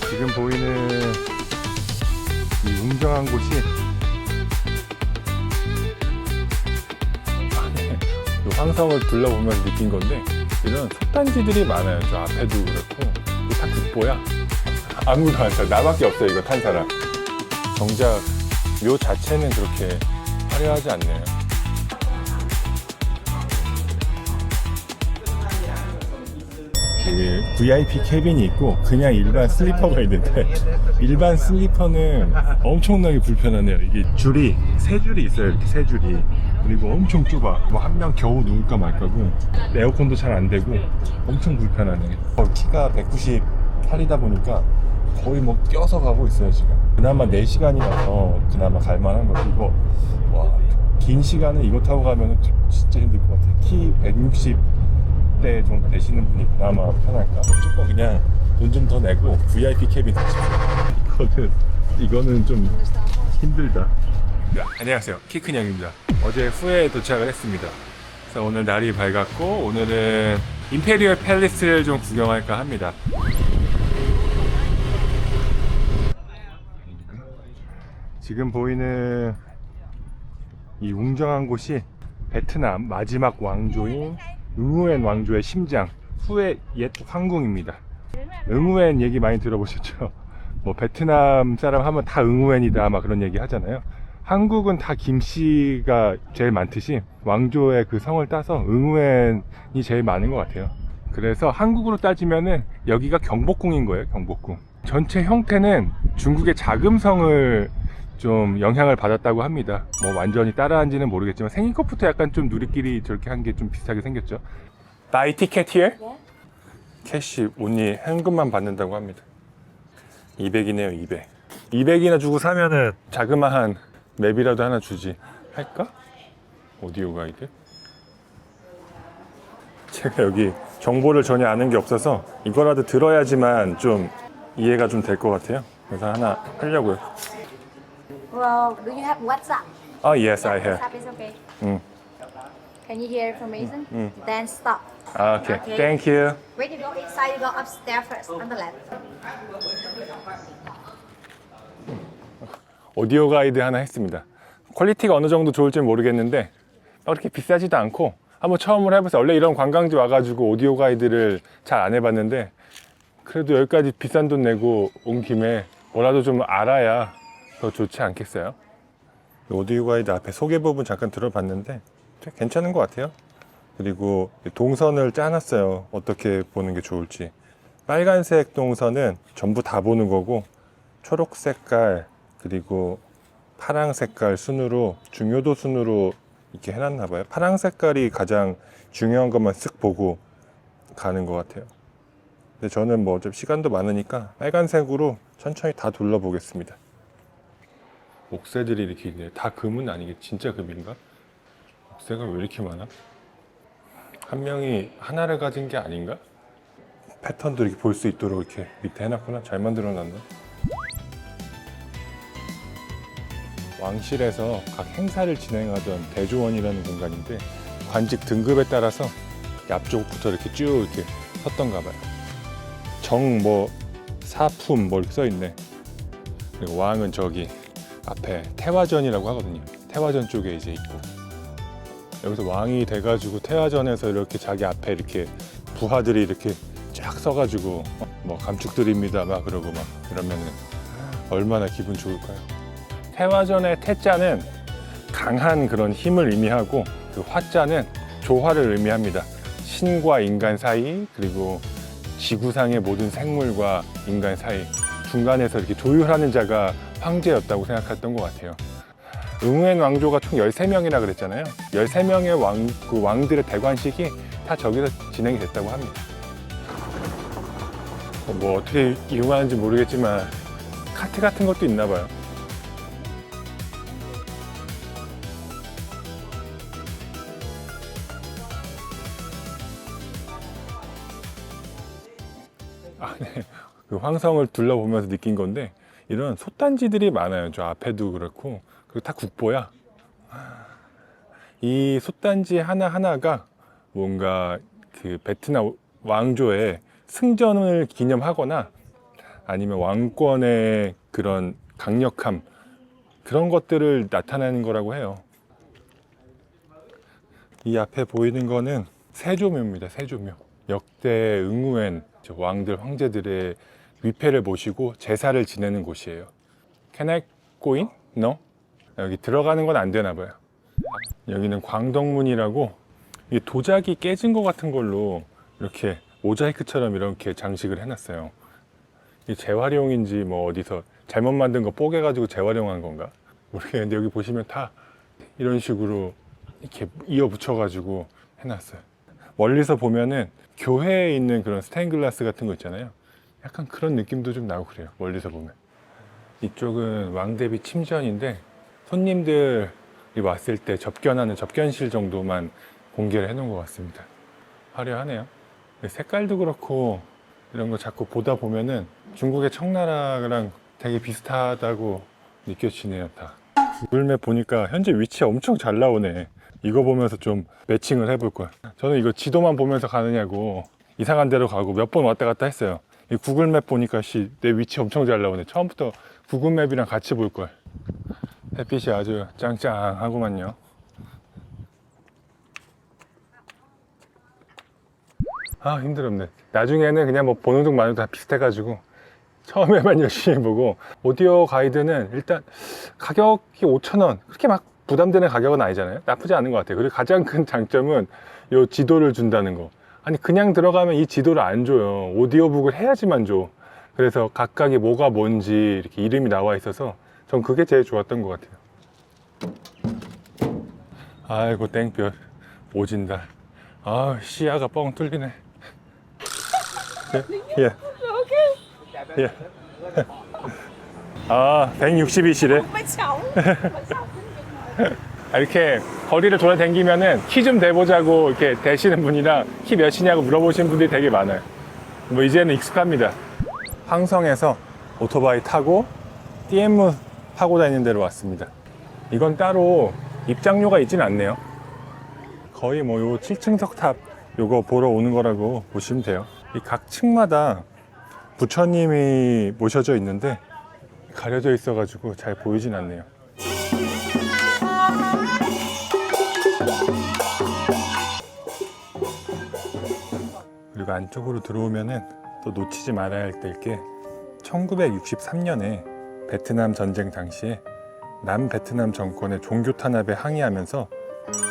지금 보이는 이 웅장한 곳이 이 황성을 둘러보면서 느낀 건데, 이런 솥단지들이 많아요. 저 앞에도 그렇고. 이거 다 국보야. 아무도 안 타. 나밖에 없어요, 이거 탄 사람. 정작 묘 자체는 그렇게 화려하지 않네요. 여기 VIP 캐빈이 있고 그냥 일반 슬리퍼가 있는데, 일반 슬리퍼는 엄청나게 불편하네요. 이게 줄이 세 줄이 있어요. 이렇게 세 줄이. 그리고 엄청 좁아. 뭐 한 명 겨우 누울까 말까고. 에어컨도 잘 안 되고 엄청 불편하네. 키가 198이다 보니까 거의 뭐 껴서 가고 있어요 지금. 그나마 4시간이라서 그나마 갈만한 거지. 이거 와, 긴 시간은 이거 타고 가면 진짜 힘들 것 같아요. 키 160대 정도 되시는 분이 그나마 편할까? 무조건 그냥 돈 좀 더 내고 VIP 캐빈 타시고. 이거는 좀 힘들다. 네, 안녕하세요, 키큰 형입니다. 어제 후에 도착을 했습니다. 그래서 오늘 날이 밝았고 오늘은 임페리얼 팰리스를 좀 구경할까 합니다. 지금 보이는 이 웅장한 곳이 베트남 마지막 왕조인 응우엔 왕조의 심장, 후에 옛 황궁입니다. 응우엔 얘기 많이 들어보셨죠? 뭐 베트남 사람 하면 다 응우엔이다 막 그런 얘기 하잖아요. 한국은 다 김씨가 제일 많듯이 왕조의 그 성을 따서 응우엔이 제일 많은 것 같아요. 그래서 한국으로 따지면은 여기가 경복궁인 거예요. 경복궁 전체 형태는 중국의 자금성을 좀 영향을 받았다고 합니다. 뭐 완전히 따라한지는 모르겠지만 생긴 것부터 약간 좀 누리끼리 저렇게 한 게 좀 비슷하게 생겼죠. Buy ticket here? 캐시 온리 현금만 받는다고 합니다. 200이네요. 200. 200이나 주고 사면은 자그마한 맵이라도 하나 주지. 할까? 오디오 가이드? 제가 여기 정보를 전혀 아는 게 없어서 이거라도 들어야지만 좀 이해가 좀 될 것 같아요. 그래서 하나 하려고요. Well, do you have WhatsApp? Oh yes, I have. WhatsApp is okay. 음. Can you hear information? Then stop. 아, 오케이. Thank you. When you go inside, you go upstairs first, on the left. 오디오 가이드 하나 했습니다. 퀄리티가 어느 정도 좋을지 모르겠는데 그렇게 비싸지도 않고 한번 처음으로 해보세요. 원래 이런 관광지 와가지고 오디오 가이드를 잘 안 해봤는데 그래도 여기까지 비싼 돈 내고 온 김에 뭐라도 좀 알아야 더 좋지 않겠어요? 오디오 가이드 앞에 소개 부분 잠깐 들어봤는데 괜찮은 것 같아요. 그리고 동선을 짜놨어요. 어떻게 보는 게 좋을지. 빨간색 동선은 전부 다 보는 거고, 초록 색깔 그리고 파랑 색깔 순으로 중요도 순으로 이렇게 해놨나 봐요. 파랑 색깔이 가장 중요한 것만 쓱 보고 가는 것 같아요. 근데 저는 뭐 어차피 시간도 많으니까 빨간색으로 천천히 다 둘러보겠습니다. 옥새들이 이렇게 있네. 다 금은 아니겠지? 진짜 금인가? 옥새가 왜 이렇게 많아? 한 명이 하나를 가진 게 아닌가? 패턴도 이렇게 볼 수 있도록 이렇게 밑에 해놨구나. 잘 만들어 놨네. 왕실에서 각 행사를 진행하던 대조원이라는 공간인데 관직 등급에 따라서 앞쪽부터 이렇게 쭉 이렇게 섰던가 봐요. 정 뭐 사품 뭐 이렇게 써 있네. 그리고 왕은 저기 앞에 태화전이라고 하거든요. 태화전 쪽에 이제 있고, 여기서 왕이 돼가지고 태화전에서 이렇게 자기 앞에 이렇게 부하들이 이렇게 쫙 서가지고 뭐 감축드립니다 막 그러고 막 이러면은 얼마나 기분 좋을까요? 태화전의 태자는 강한 그런 힘을 의미하고, 그 화자는 조화를 의미합니다. 신과 인간 사이, 그리고 지구상의 모든 생물과 인간 사이 중간에서 이렇게 조율하는 자가 황제였다고 생각했던 것 같아요. 응우엔 왕조가 총 13명이라 그랬잖아요. 13명의 그 왕들의 대관식이 다 저기서 진행이 됐다고 합니다. 뭐 어떻게 이용하는지 모르겠지만 카트 같은 것도 있나 봐요. 네. 그 황성을 둘러보면서 느낀 건데 이런 솥단지들이 많아요. 저 앞에도 그렇고, 그리고 다 국보야. 이 솥단지 하나하나가 뭔가 그 베트남 왕조의 승전을 기념하거나 아니면 왕권의 그런 강력함, 그런 것들을 나타내는 거라고 해요. 이 앞에 보이는 거는 세조묘입니다. 세조묘. 역대 응우엔 왕들, 황제들의 위패를 모시고 제사를 지내는 곳이에요. Can I go in? No? 여기 들어가는 건 안 되나 봐요. 여기는 광덕문이라고 이 도자기 깨진 것 같은 걸로 이렇게 모자이크처럼 이렇게 장식을 해놨어요. 이 재활용인지 뭐 어디서 잘못 만든 거 뽀개가지고 재활용한 건가 모르겠는데, 여기 보시면 다 이런 식으로 이렇게 이어 붙여가지고 해놨어요. 멀리서 보면은 교회에 있는 그런 스테인글라스 같은 거 있잖아요. 약간 그런 느낌도 좀 나고 그래요. 멀리서 보면. 이쪽은 왕대비 침전인데 손님들이 왔을 때 접견하는 접견실 정도만 공개를 해놓은 것 같습니다. 화려하네요. 색깔도 그렇고 이런 거 자꾸 보다 보면은 중국의 청나라랑 되게 비슷하다고 느껴지네요. 다 구글맵 보니까 현재 위치 엄청 잘 나오네. 이거 보면서 좀 매칭을 해볼 거야. 저는 이거 지도만 보면서 가느냐고 이상한 데로 가고 몇 번 왔다 갔다 했어요. 이 구글맵 보니까 내 위치 엄청 잘 나오네. 처음부터 구글맵이랑 같이 볼 걸. 햇빛이 아주 짱짱하구만요. 아, 힘들었네. 나중에는 그냥 뭐 보는 둥 마는 둥 다 비슷해가지고 처음에만 열심히 보고. 오디오 가이드는 일단 가격이 5,000원, 그렇게 막 부담되는 가격은 아니잖아요. 나쁘지 않은 것 같아요. 그리고 가장 큰 장점은 이 지도를 준다는 거. 아니 그냥 들어가면 이 지도를 안 줘요. 오디오북을 해야지만 줘. 그래서 각각이 뭐가 뭔지 이렇게 이름이 나와 있어서 전 그게 제일 좋았던 것 같아요. 아이고 땡볕 오진다. 아, 시야가 뻥 뚫리네. 예. 예. 아, 160이시래. 이렇게 거리를 돌아다니면은 키 좀 대보자고 이렇게 대시는 분이랑 키 몇이냐고 물어보시는 분들이 되게 많아요. 뭐 이제는 익숙합니다. 황성에서 오토바이 타고 띠엠무 타고 다니는 데로 왔습니다. 이건 따로 입장료가 있진 않네요. 거의 뭐 요 7층 석탑 요거 보러 오는 거라고 보시면 돼요. 이 각 층마다 부처님이 모셔져 있는데 가려져 있어가지고 잘 보이진 않네요. 그리고 안쪽으로 들어오면은 또 놓치지 말아야 할 게 1963년에 베트남 전쟁 당시에 남베트남 정권의 종교 탄압에 항의하면서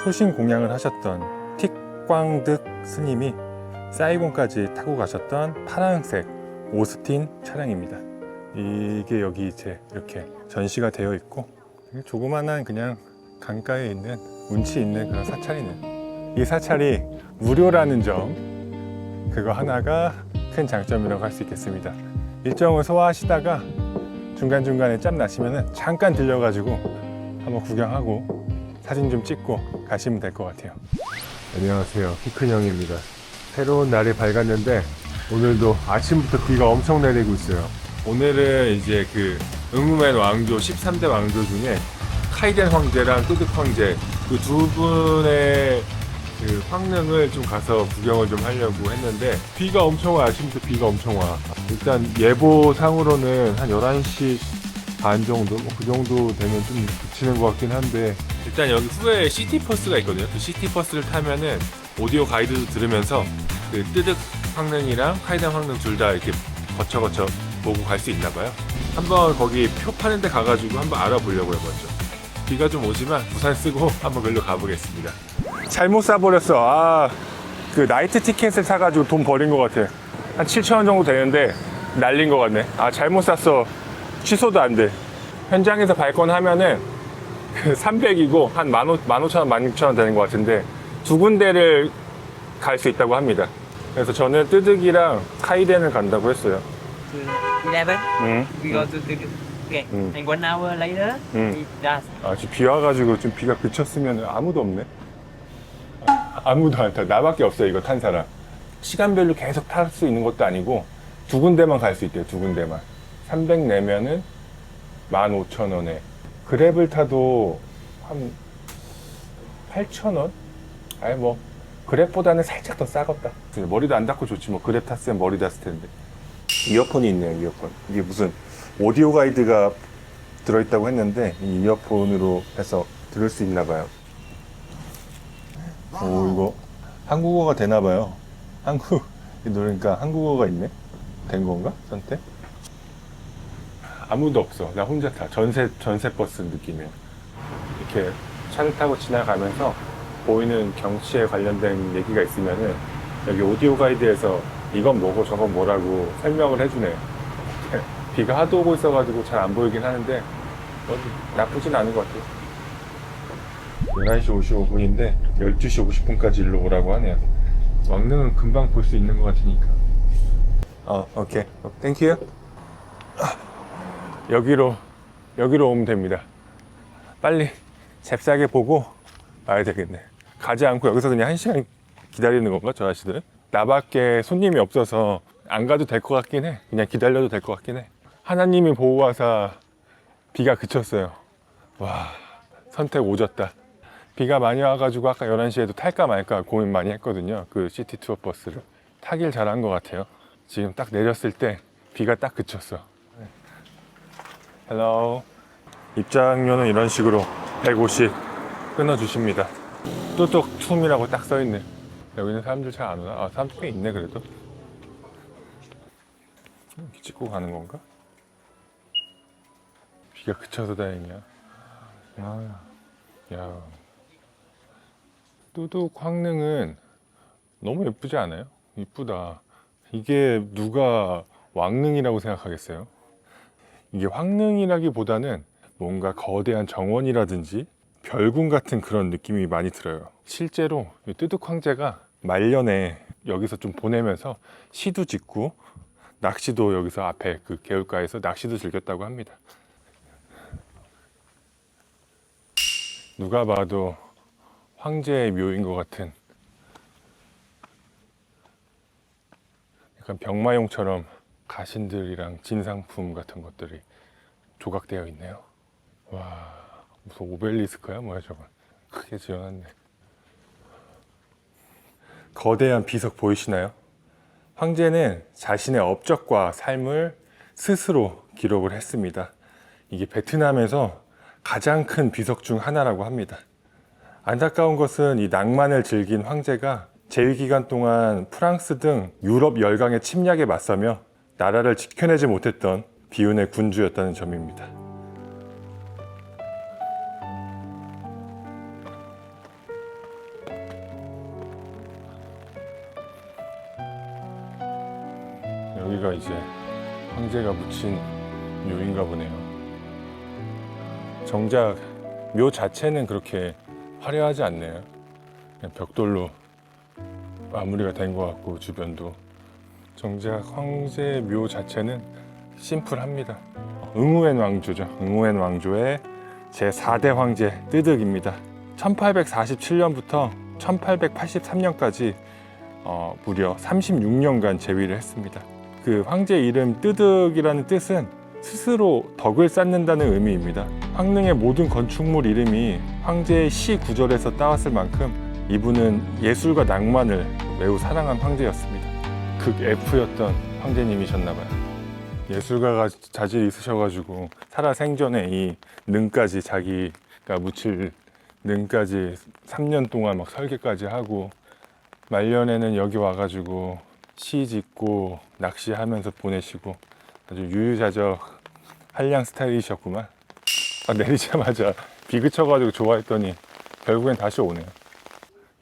소신 공양을 하셨던 틱광득 스님이 사이곤까지 타고 가셨던 파란색 오스틴 차량입니다. 이게 여기 이제 이렇게 전시가 되어 있고, 조그만한 그냥 강가에 있는 운치 있는 그런 사찰이네. 이 사찰이 무료라는 점, 그거 하나가 큰 장점이라고 할 수 있겠습니다. 일정을 소화하시다가 중간중간에 짬 나시면 잠깐 들려가지고 한번 구경하고 사진 좀 찍고 가시면 될 것 같아요. 안녕하세요, 피큰 형입니다. 새로운 날이 밝았는데 오늘도 아침부터 비가 엄청 내리고 있어요. 오늘은 이제 그 응우멘 왕조 13대 왕조 중에 카이덴 황제랑 뚜득 황제 그 두 분의 그 황릉을 좀 가서 구경을 좀 하려고 했는데 비가 엄청 와. 아침부터 비가 엄청 와. 일단 예보상으로는 한 11시 반 정도 그 정도 되면 좀 그치는 것 같긴 한데, 일단 여기 후에 시티버스가 있거든요. 그 시티버스를 타면은 오디오 가이드도 들으면서 그 뜨득 황릉이랑 카이덴 황릉 둘 다 이렇게 거쳐 보고 갈 수 있나 봐요. 한번 거기 표 파는 데 가가지고 한번 알아보려고요. 먼저 비가 좀 오지만 우산 쓰고 한번 글로 가보겠습니다. 잘못 사버렸어. 아, 그 나이트 티켓을 사가지고 돈 버린 것 같아. 한 7,000원 정도 되는데 날린 것 같네. 아, 잘못 샀어. 취소도 안 돼. 현장에서 발권하면은 300이고 한 15,000원, 16,000원 되는 것 같은데 두 군데를 갈 수 있다고 합니다. 그래서 저는 뜨득이랑 카이덴을 간다고 했어요. 11. 응. We go to the okay. And 1 hour later, we just 아, 지금 비 와가지고 좀 비가 그쳤으면 아무도 없네. 아무도 안 타. 나밖에 없어요, 이거 탄 사람. 시간별로 계속 탈 수 있는 것도 아니고 두 군데만 갈 수 있대요, 두 군데만. 300 내면은 15,000원에. 그랩을 타도 한 8,000원? 아니 뭐 그랩보다는 살짝 더 싸겠다. 머리도 안 닦고 좋지 뭐. 그랩 탔으면 머리 닿았을 텐데. 이어폰이 있네요. 이어폰. 이게 무슨 오디오 가이드가 들어있다고 했는데 이 이어폰으로 해서 들을 수 있나 봐요. 오, 이거 한국어가 되나 봐요. 그러니까 한국어가 있네. 된 건가? 선택? 아무도 없어. 나 혼자 타. 전세 버스 느낌이에요. 이렇게 차를 타고 지나가면서 보이는 경치에 관련된 얘기가 있으면은 여기 오디오 가이드에서 이건 뭐고 저건 뭐라고 설명을 해주네요. 비가 하도 오고 있어가지고 잘 안 보이긴 하는데 나쁘진 않은 것 같아요. 11시 55분인데 12시 50분까지 일로 오라고 하네요. 왕릉은 금방 볼 수 있는 것 같으니까. 오케이. 땡큐. 여기로 오면 됩니다. 빨리 잽싸게 보고 와야 되겠네. 가지 않고 여기서 그냥 1시간 기다리는 건가, 저 아저씨들은? 나밖에 손님이 없어서 안 가도 될 것 같긴 해. 그냥 기다려도 될 것 같긴 해. 하나님이 보호하사 비가 그쳤어요. 와, 선택 오졌다. 비가 많이 와가지고 아까 11시에도 탈까 말까 고민 많이 했거든요. 그 시티 투어 버스를. 타길 잘한 것 같아요. 지금 딱 내렸을 때 비가 딱 그쳤어. 헬로. 입장료는 이런 식으로 150 끊어주십니다. 뚜둑 툼이라고 딱 써있네. 여기는 사람들 잘 안 오나? 아, 사람들 꽤 있네 그래도. 이렇게 찍고 가는 건가? 비가 그쳐서 다행이야. 야, 뚜둑 황릉은 너무 예쁘지 않아요? 이쁘다. 이게 누가 왕릉이라고 생각하겠어요? 이게 황릉이라기보다는 뭔가 거대한 정원이라든지 별궁 같은 그런 느낌이 많이 들어요. 실제로 이 뚜둑 황제가 말년에 여기서 좀 보내면서 시도 짓고 낚시도 여기서 앞에 그 개울가에서 낚시도 즐겼다고 합니다. 누가 봐도 황제의 묘인 것 같은, 약간 병마용처럼 가신들이랑 진상품 같은 것들이 조각되어 있네요. 와, 무슨 오벨리스크야 뭐야 저건. 크게 지어놨네. 거대한 비석 보이시나요? 황제는 자신의 업적과 삶을 스스로 기록을 했습니다. 이게 베트남에서 가장 큰 비석 중 하나라고 합니다. 안타까운 것은 이 낭만을 즐긴 황제가 재위 기간 동안 프랑스 등 유럽 열강의 침략에 맞서며 나라를 지켜내지 못했던 비운의 군주였다는 점입니다. 여기가 이제 황제가 묻힌 묘인가 보네요. 정작 묘 자체는 그렇게 화려하지 않네요. 그냥 벽돌로 마무리가 된 것 같고, 주변도. 정작 황제 묘 자체는 심플합니다. 응우엔 왕조죠. 응우엔 왕조의 제4대 황제 뜨득입니다. 1847년부터 1883년까지 무려 36년간 재위를 했습니다. 그 황제 이름 뜨득이라는 뜻은 스스로 덕을 쌓는다는 의미입니다. 황릉의 모든 건축물 이름이 황제의 시 구절에서 따왔을 만큼 이분은 예술과 낭만을 매우 사랑한 황제였습니다. 극 F였던 황제님이셨나봐요. 예술가가 자질이 있으셔가지고 살아생전에 이 능까지, 자기가 묻힐 능까지 3년 동안 막 설계까지 하고, 말년에는 여기 와가지고 시 짓고 낚시하면서 보내시고, 아주 유유자적 한량 스타일이셨구만. 내리자마자 비 그쳐가지고 좋아했더니 결국엔 다시 오네요.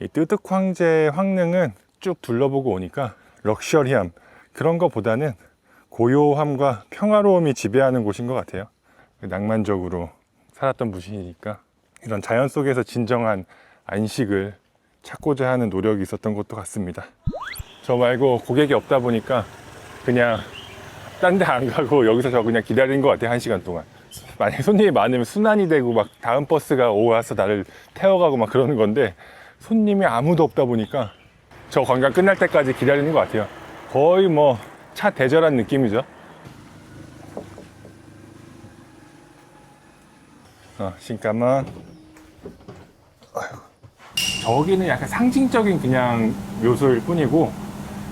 이 뜨득 황제 황릉은 쭉 둘러보고 오니까 럭셔리함, 그런 것보다는 고요함과 평화로움이 지배하는 곳인 것 같아요. 낭만적으로 살았던 분이니까 이런 자연 속에서 진정한 안식을 찾고자 하는 노력이 있었던 것도 같습니다. 저 말고 고객이 없다 보니까 그냥 딴 데 안 가고 여기서 저 그냥 기다리는 것 같아요. 1시간 동안. 만약에 손님이 많으면 순환이 되고 막 다음 버스가 와서 나를 태워가고 막 그러는 건데, 손님이 아무도 없다 보니까 저 관광 끝날 때까지 기다리는 것 같아요. 거의 뭐 차 대절한 느낌이죠. 잠깐만. 저기는 약간 상징적인 그냥 묘소일 뿐이고,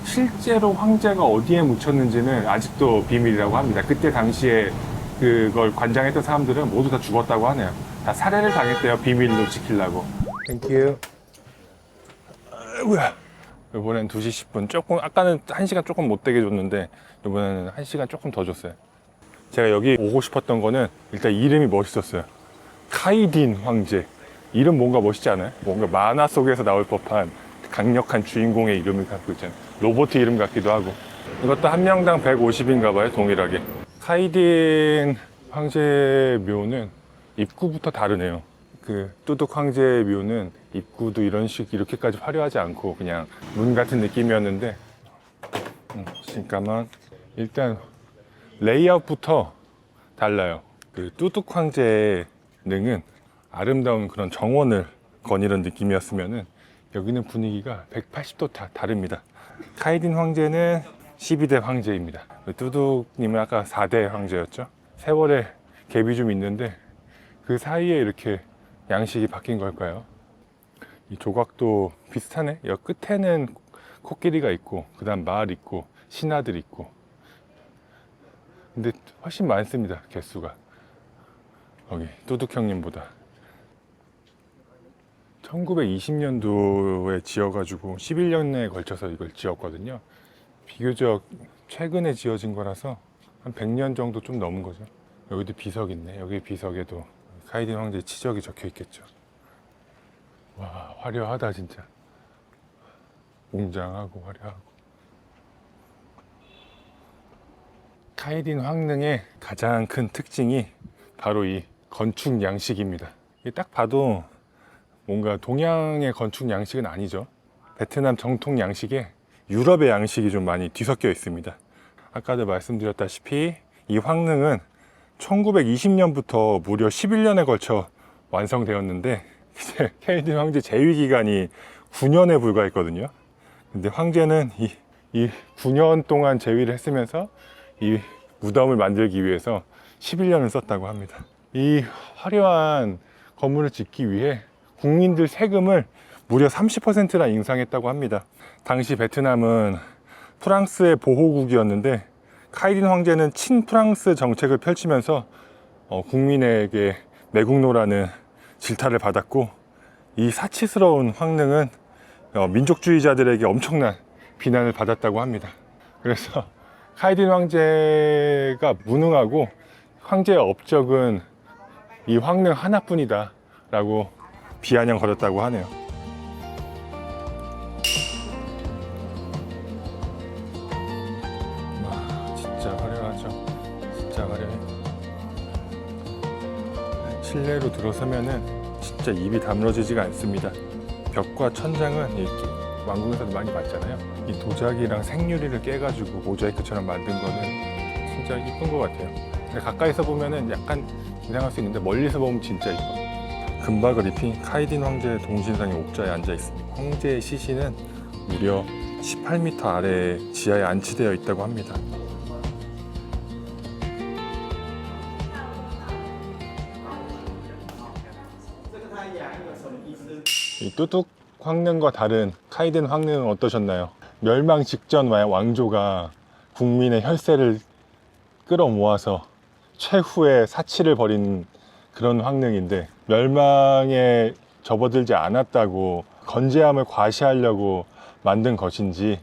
실제로 황제가 어디에 묻혔는지는 아직도 비밀이라고 합니다. 그때 당시에 그걸 관장했던 사람들은 모두 다 죽었다고 하네요. 다 살해를 당했대요. 비밀로 지키려고. 땡큐. 아이고야. 이번엔 2시 10분. 조금, 아까는 1시간 조금 못되게 줬는데, 이번에는 1시간 조금 더 줬어요. 제가 여기 오고 싶었던 거는 일단 이름이 멋있었어요. 카이딘 황제. 이름 뭔가 멋있지 않아요? 뭔가 만화 속에서 나올 법한 강력한 주인공의 이름을 갖고 있잖아요. 로봇 이름 같기도 하고. 이것도 한 명당 150인가 봐요, 동일하게. 카이딘 황제 묘는 입구부터 다르네요. 그 뚜둑 황제 묘는 입구도 이렇게까지 화려하지 않고 그냥 문 같은 느낌이었는데, 잠깐만. 일단 레이아웃부터 달라요. 그 뚜둑 황제의 능은 아름다운 그런 정원을 거니는 느낌이었으면은 여기는 분위기가 180도 다릅니다. 카이딘 황제는 12대 황제입니다. 뚜둑님은 아까 4대 황제였죠. 세월에 갭이 좀 있는데 그 사이에 이렇게 양식이 바뀐 걸까요? 이 조각도 비슷하네. 여기 끝에는 코끼리가 있고 그 다음 말 있고 신하들 있고, 근데 훨씬 많습니다, 개수가. 여기 뚜둑 형님보다. 1920년도에 지어가지고 11년에 걸쳐서 이걸 지었거든요. 비교적 최근에 지어진 거라서 한 100년 정도 좀 넘은 거죠. 여기도 비석 있네. 여기 비석에도 카이딘 황제의 치적이 적혀 있겠죠. 와, 화려하다 진짜. 웅장하고 화려하고. 카이딘 황릉의 가장 큰 특징이 바로 이 건축 양식입니다. 이게 딱 봐도 뭔가 동양의 건축 양식은 아니죠. 베트남 정통 양식에 유럽의 양식이 좀 많이 뒤섞여 있습니다. 아까도 말씀드렸다시피 이 황릉은 1920년부터 무려 11년에 걸쳐 완성되었는데, 이제 카이딘 황제 재위 기간이 9년에 불과했거든요. 근데 황제는 이 9년 동안 재위를 했으면서 이 무덤을 만들기 위해서 11년을 썼다고 합니다. 이 화려한 건물을 짓기 위해 국민들 세금을 무려 30%나 인상했다고 합니다. 당시 베트남은 프랑스의 보호국이었는데 카이딘 황제는 친프랑스 정책을 펼치면서 국민에게 매국노라는 질타를 받았고, 이 사치스러운 황릉은 민족주의자들에게 엄청난 비난을 받았다고 합니다. 그래서 카이딘 황제가 무능하고 황제의 업적은 이 황릉 하나뿐이다 라고 비아냥거렸다고 하네요. 와, 진짜 화려하죠. 진짜 화려해. 실내로 들어서면은 진짜 입이 다물어지지가 않습니다. 벽과 천장은 이 왕궁에서도 많이 봤잖아요. 이 도자기랑 생유리를 깨가지고 모자이크처럼 만든 거는 진짜 이쁜 것 같아요. 근데 가까이서 보면은 약간 이상할 수 있는데 멀리서 보면 진짜 이뻐. 금박을 입힌 카이딘 황제의 동신상의 옥좌에 앉아 있습니다. 황제의 시신은 무려 18m 아래 지하에 안치되어 있다고 합니다. 이 뚜둑 황릉과 다른 카이딘 황릉은 어떠셨나요? 멸망 직전 왕조가 국민의 혈세를 끌어모아서 최후의 사치를 벌인 그런 황릉인데, 멸망에 접어들지 않았다고 건재함을 과시하려고 만든 것인지,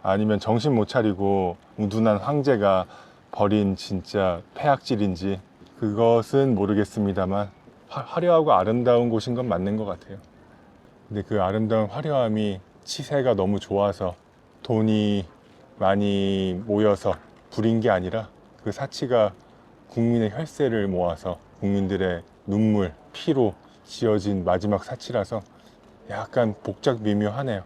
아니면 정신 못 차리고 우둔한 황제가 벌인 진짜 폐악질인지, 그것은 모르겠습니다만 화려하고 아름다운 곳인 건 맞는 것 같아요. 근데 그 아름다운 화려함이 치세가 너무 좋아서 돈이 많이 모여서 부린 게 아니라, 그 사치가 국민의 혈세를 모아서 국민들의 눈물, 피로 지어진 마지막 사치라서 약간 복잡 미묘하네요.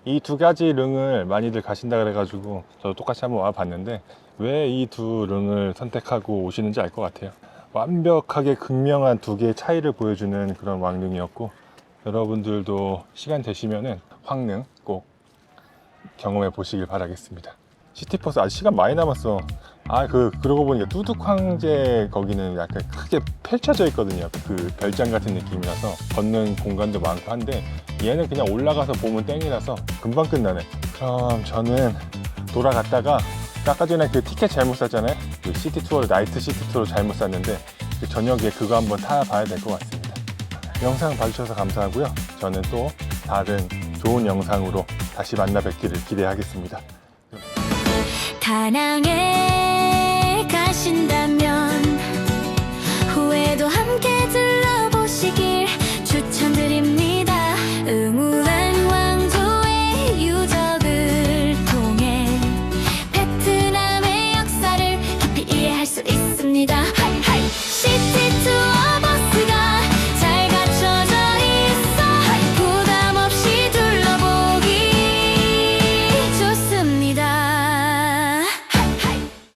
이 두 가지 릉을 많이들 가신다 그래가지고 저도 똑같이 한번 와봤는데, 왜 이 두 릉을 선택하고 오시는지 알 것 같아요. 완벽하게 극명한 두 개의 차이를 보여주는 그런 왕릉이었고, 여러분들도 시간 되시면은 황릉 꼭 경험해 보시길 바라겠습니다. 시티버스 아직 시간 많이 남았어. 그러고 보니까 뚜둑 황제 거기는 약간 크게 펼쳐져 있거든요. 그 별장 같은 느낌이라서 걷는 공간도 많고 한데 얘는 그냥 올라가서 보면 땡이라서 금방 끝나네. 그럼 저는 돌아갔다가 아까 전에 그 티켓 잘못 샀잖아요. 그 시티 투어를 나이트 시티 투어를 잘못 샀는데 그 저녁에 그거 한번 타봐야 될 것 같습니다. 영상 봐주셔서 감사하고요. 저는 또 다른 좋은 영상으로 다시 만나 뵙기를 기대하겠습니다. 다낭에 가신다면 후회도 함께 들러